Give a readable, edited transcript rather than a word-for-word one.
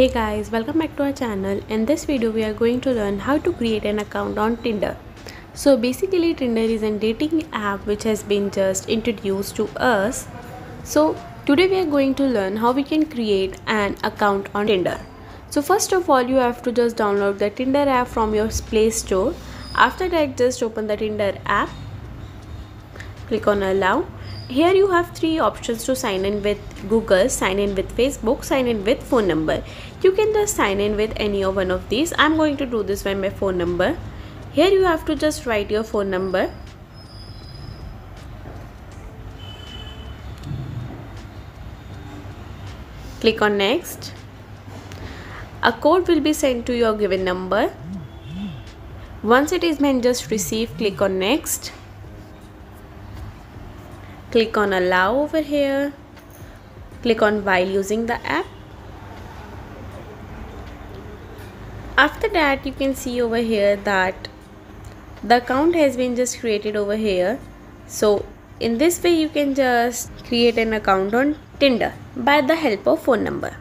Hey guys, welcome back to our channel. In this video we are going to learn how to create an account on Tinder. So basically Tinder is a dating app which has been just introduced to us. So today we are going to learn how we can create an account on Tinder. So first of all you have to just download the Tinder app from your Play Store. After that just open the Tinder app. Click on allow. Here you have three options to sign in with Google, sign in with Facebook, sign in with phone number. You can just sign in with any of one of these. I'm going to do this with my phone number. Here you have to just write your phone number. Click on next. A code will be sent to your given number. Once it is meant just receive, click on next. Click on allow over here. Click on while using the app. After that you can see over here that the account has been just created over here. So in this way you can just create an account on Tinder by the help of phone number.